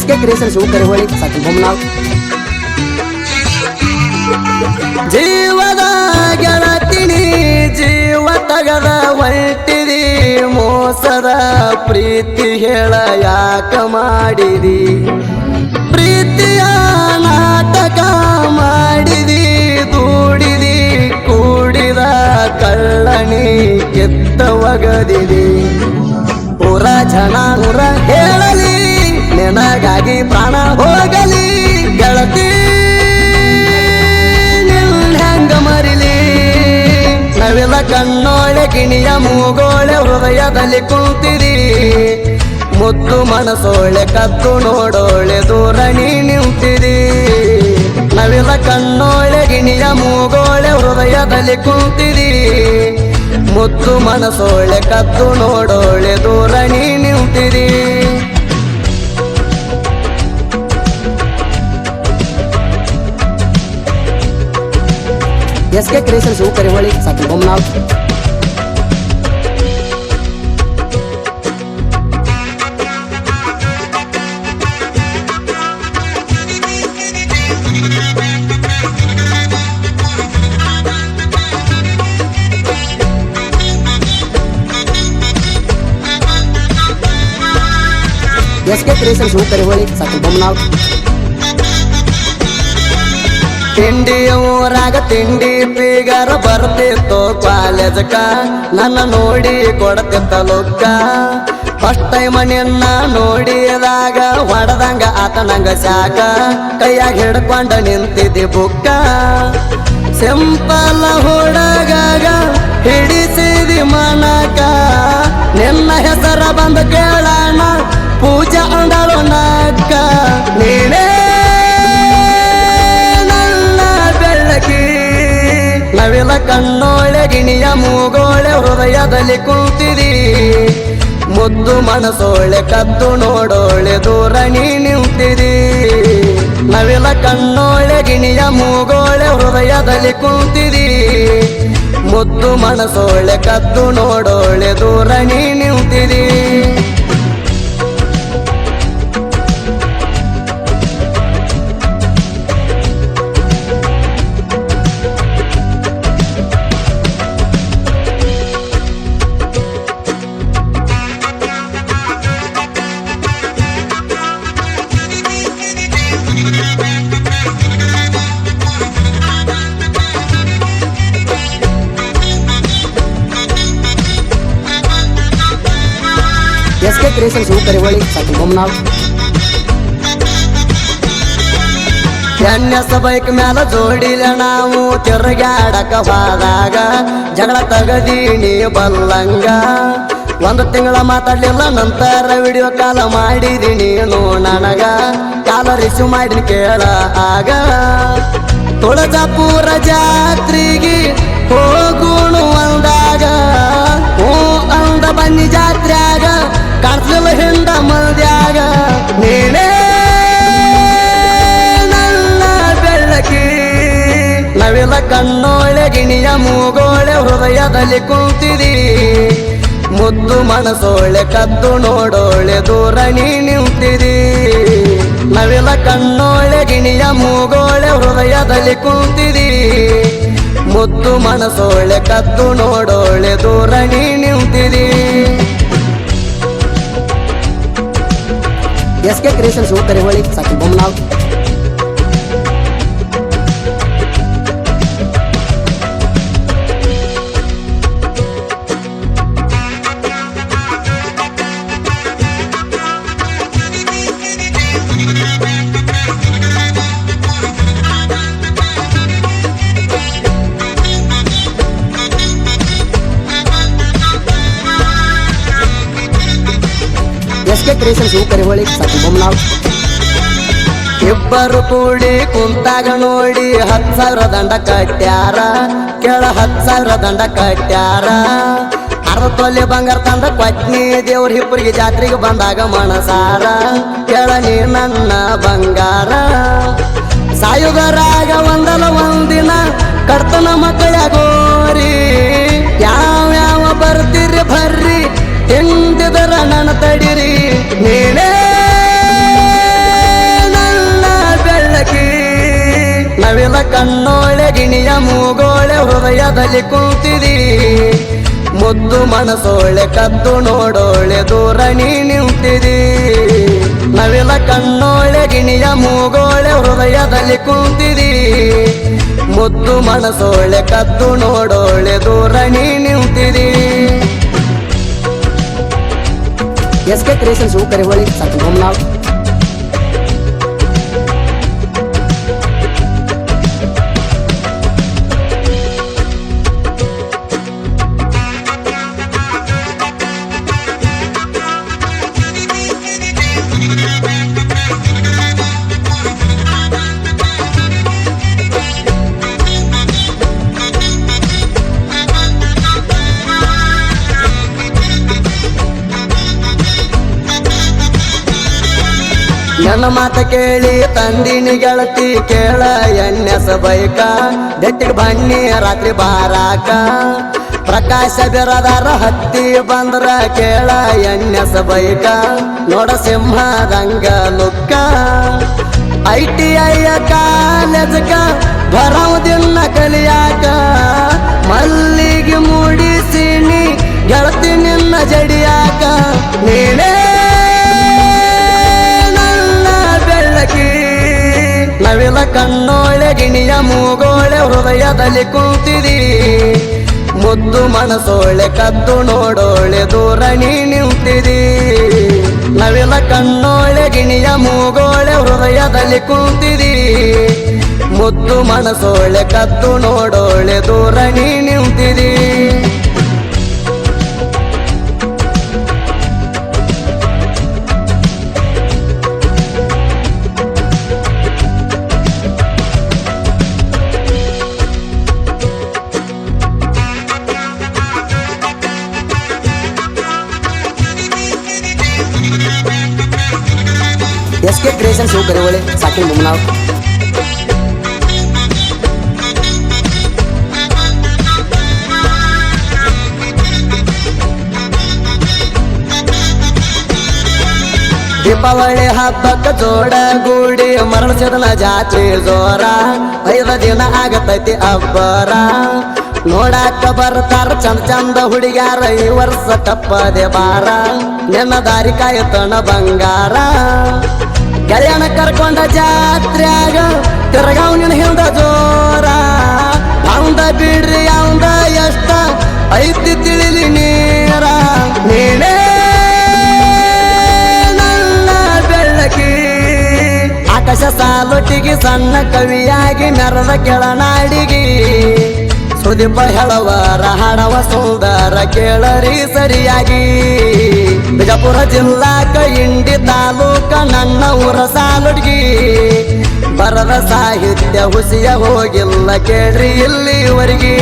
SK creations ಕರಿಹೊಳಿ ಸಾಕಿ ಬೊಮ್ಮನಾಳ್. ಜೀವದ ಗೆಳತಿನಿ ಜೀವ ತಗದ ಹೊಟ್ಟಿದಿ ಮೋಸದ ಪ್ರೀತಿ ಹೇಳ ಯಾಕ ಮಾಡಿದಿ ಪ್ರೀತಿಯ ನಾಟಕ ಮಾಡಿದಿ ದೂಡಿದಿ ಕೂಡಿದ ಕಳ್ಳನಿ ಕೆತ್ತ ಒಗದಿದಿ ಪುರ ಜನ ನೂರ ಹೇಳಲಿ ನಿನಗಾಗಿ ಪ್ರಾಣ ಹೋಗಲಿ ಗೆಳತಿ ಹೆಂಗ ಮರಿಲಿ ನವಿಲ ಕಣ್ಣೋಳೆ ಗಿಣಿಯ ಮೂಗೋಳೆ ಹೃದಯದಲ್ಲಿ ಕುಂತಿರಿ ಮುದ್ದು ಮನಸೋಳೆ ಕದ್ದು ನೋಡೋಳೆ ದೂರ ನೀ ನಿಂತಿರಿ ನವಿಲ ಕಣ್ಣೋಳೆ ಗಿಣಿಯ ಮೂಗೋಳೆ ಹೃದಯದಲ್ಲಿ ಕುಂತಿರಿ ಮುದ್ದು ಮನಸೋಳೆ ಕದ್ದು ನೋಡೋಳೆ ದೂರ ನೀ ನಿಂತಿರಿ. SK ಕ್ರಿಯೇಷನ್ಸ್ ಕರಿಹೊಳಿ ಸಾಕಿ ಬೊಮ್ಮನಾಳ್. SK ಕ್ರಿಯೇಷನ್ಸ್ ಕರಿಹೊಳಿ ಸಾಕಿ ಬೊಮ್ಮನಾಳ್. ತಿಂಡಿ ಊರಾಗ ತಿಂಡಿ ಪೀಗರ ಬರ್ತಿತ್ತು ಕಾಲೇಜಕ ನನ್ನ ನೋಡಿ ಕೊಡ್ತಿತ್ತ ಲುಕ್ಕ ಫಸ್ಟ್ ಟೈಮ್ ನಿನ್ನ ನೋಡಿದಾಗ ಹೊಡೆದಂಗ ಆತನಂಗ ಶಾಕ ಕೈಯಾಗ ಹಿಡ್ಕೊಂಡ ನಿಂತಿದ್ದಿ ಬುಕ್ಕ ಸಿಂಪಲ್ ಹುಡುಗಾಗ ಹಿಡಿಸಿದಿ ಮನಕ ನಿನ್ನ ಹೆಸರ ಬಂದು ಕೇಳಣ ಪೂಜಾ ಅಂದಳು ನಕ್ಕ ನೀನೇ ನವಿಲ ಕಣ್ಣೋಳೆ ಗಿಣಿಯ ಮೂಗೋಳೆ ಹೃದಯದಲ್ಲಿ ಕುಂತಿರಿ ಮುದ್ದು ಮನಸೋಳೆ ಕದ್ದು ನೋಡೋಳೆ ದೂರ ನೀ ನಿಂತಿರಿ ನವಿಲ ಕಣ್ಣೋಳೆ ಗಿಣಿಯ ಮೂಗೋಳೆ ಹೃದಯದಲ್ಲಿ ಕುಂತಿರಿ ಮುದ್ದು ಮನಸೋಳೆ ಕದ್ದು ನೋಡೋಳೆ ದೂರ ನೀ ನಿಂತಿರಿ. SK ಕ್ರಿಯೇಷನ್ಸ್ ಕರಿಹೊಳಿ ಸಾಕಿ ಬೊಮ್ಮನಾಳ್. ಎನ್ಎಸ್ ಬೈಕ್ ಮ್ಯಾಲ ಜೋಡಿಲ ನಾವು ತಿರುಗಾಡಕ ಹೋದಾಗ ಜಗಳ ತಗದೀನಿ ಬಲ್ಲಂಗ ಒಂದು ತಿಂಗಳ ಮಾತಾಡ್ಲಿಲ್ಲ ನಂತರ ವಿಡಿಯೋ ಕಾಲ ಮಾಡಿದೀನಿ ನೀನು ನನಗ ಕಾಲ ರಿಸೀವ್ ಮಾಡಿನಿ ಕೇಳ ಆಗ ತುಳಜಾಪುರ ಜಾತ್ರೆಗೆ ಹೋಗುಣು ಅಂದಾಗ ಹೂ ಅಂದ ಬನ್ನಿ ಜಾತ್ರ್ಯಾಗ ಕಾಣಿಸ್ಲಿಲ್ಲ ಹಿಂದ ಮಂದ್ಯಾಗ ನೀನೇ ನನ್ನ ಬೆಳಕಿ ನವಿಲ ಕಣ್ಣೋಳೆ ಗಿಣಿಯ ಮೂಗೋಳೆ ಹೃದಯದಲ್ಲಿ ಕುಂತಿರಿ ಮುದ್ದು ಮನಸೋಳೆ ಕದ್ದು ನೋಡೋಳೆ ದೂರ ನೀ ನಿಂತಿರಿ ನವಿಲ ಕಣ್ಣೋಳೆ ಗಿಣಿಯ ಮೂಗೋಳೆ ಹೃದಯದಲ್ಲಿ ಕುಂತಿರಿ ಮುದ್ದು ಮನಸೋಳೆ ಕದ್ದು ನೋಡೋಳೆ ದೂರ ನೀ ನಿಂತಿರಿ. SK ಕ್ರಿಯೇಷನ್ಸ್ ಕರಿಹೊಳಿ ಸಾಕಿ ಬೊಮ್ಮನಾಳ್. SK ಕ್ರಿಯೇಷನ್ಸ್ ಕರಿಹೊಳಿ ಸಾಕಿ ಬೊಮ್ಮನಾಳ್. ಇಬ್ಬರು ಕೂಡಿ ಕುಂತಾಗ ನೋಡಿ 10,000 ದಂಡ ಕಟ್ಟ್ಯಾರ ಕೆಳ 10,000 ದಂಡ ಕಟ್ಟ್ಯಾರ 60 ತೊಲೆ ಬಂಗಾರ ತಂದ ಕೊಟ್ನಿ ದೇವ್ರ ಹಿಪ್ಪರಿಗೆ ಜಾತ್ರೆಗೆ ಬಂದಾಗ ಮನಸಾರ ಕೆಳ ನೀ ನನ್ನ ಬಂಗಾರ ಸಾಯುಗರಾಗ ಒಂದಲ್ಲ ಒಂದಿನ ಕರ್ತನ ಮಕ್ಕಳ ಗೋರಿ ಯಾವ ಬರ್ತೀರಿ ಬರ್ರಿ ಎಂದಿದರ ನನ್ನ ತಡಿರಿ ನೀನೇ ನವಿಲ ಕಣ್ಣೋಳೆ ಗಿಣಿಯ ಮೂಗೋಳೆ ಹೃದಯದಲ್ಲಿ ಕುಂತಿದಿ ಮುದ್ದು ಮನಸೋಳೆ ಕದ್ದು ನೋಡೋಳೆ ದೂರ ನೀ ನಿಂತಿದಿ ನವಿಲ ಕಣ್ಣೋಳೆ ಗಿಣಿಯ ಮೂಗೋಳೆ ಹೃದಯದಲ್ಲಿ ಕುಂತಿದಿ ಮುದ್ದು ಮನಸೋಳೆ ಕದ್ದು ನೋಡೋಳೆ ದೂರ ನೀ ನಿಂತಿದಿ SK Creations ಕರಿವಳಿ ಸಾಕು ಹೋಮ್ನಾಳ್ ನನ್ನ ಮಾತ ಕೇಳಿ ತಂದಿನಿ ಗೆಳತಿ ಕೇಳ ಎಣ್ಣೆಸ ಬೈಕ ಬೆಟ್ಟಿಗೆ ಬನ್ನಿ ರಾತ್ರಿ ಬಾರಾಕ ಪ್ರಕಾಶ ಬೆರದಾರ ಹತ್ತಿ ಬಂದ್ರ ಕೇಳ ಎಣ್ಣೆಸ ಬೈಕ ನೋಡ ಸಿಂಹದಂಗ ಲುಕ್ಕ ITI ಕಾಲೇಜಕ ಬರವುದಿನ್ನ ಕಲಿಯಾಕ ಮಲ್ಲಿಗೆ ಮೂಡಿಸಿನಿ ಗೆಳತಿ ನಿನ್ನ ಜಡಿಯಾಕ ನೀನೇ ನವಿಲ ಕಣ್ಣೋಳೆ ಗಿಣಿಯ ಮೂಗೋಳೆ ಹೃದಯದಲ್ಲಿ ಕುಂತಿದಿ ಮುದ್ದು ಮನಸೋಳೆ ಕದ್ದು ನೋಡೋಳೆ ದೂರ ನೀ ನಿಂತಿದಿ ನವಿಲ ಕಣ್ಣೋಳೆ ಗಿಣಿಯ ಮೂಗೋಳೆ ಹೃದಯದಲ್ಲಿ ಕುಂತಿದಿ ಮುದ್ದು ಮನಸೋಳೆ ಕದ್ದು ನೋಡೋಳೆ ದೂರ ನೀ ನಿಂತಿದಿ SK Creations ಕರಿವಳಿ ಸಾಕಿನ ಮುಮ್ನಾಳ್ ದೀಪಾವಳಿ ಹಬ್ಬಕ್ಕ ಜೋಡ ಗೂಡಿ ಮರಳಸದನ ಜಾತ್ರೆ ಜೋರ 5 ದಿನ ಆಗತೈತಿ ಅಬ್ಬರ ನೋಡಾಕ ಬರ್ತಾರ ಚಂದ ಚಂದ ಹುಡುಗ್ಯಾರ ಈ ವರ್ಷ ತಪ್ಪದೆ ಬಾರ ನಿನ್ನ ದಾರಿ ಕಾಯತನ ಬಂಗಾರ ಗೆಳೆಯನ ಕರ್ಕೊಂಡ ಜಾತ್ರ್ಯಾಗ ತಿರ್ಗಾವ್ ನಿನ್ನ ಹಿಂದ ಜೋರ ಅವಂದ ಬಿಡ್ರಿ ಅವಂದ ಎಷ್ಟ ಐತಿ ತಿಳಿಲಿ ನೀರ ನೀನೇ ನನ್ನ ಬೆಳ್ಳಕಿ ಆಕಾಶ ಸಾಲೊಟ್ಟಿಗೆ ಸಣ್ಣ ಕವಿಯಾಗಿ ಮೆರದ ಕೆಳನಾಡಿಗಿ ಸುದೀಪ ಹೇಳವರ ಹಾಡವ ಸುಂದರ ಕೇಳರಿ ಸರಿಯಾಗಿ ಬಿಜಾಪುರ ಜಿಲ್ಲಾಕ ಇಂಡಿ ತಾಲೂಕ ನನ್ನ ಊರ ಸಾಲುಡ್ಗಿ ಬರದ ಸಾಹಿತ್ಯ ಹುಸಿಯ ಹೋಗಿಲ್ಲ ಕೇಳ್ರಿ ಇಲ್ಲಿವರೆಗೆ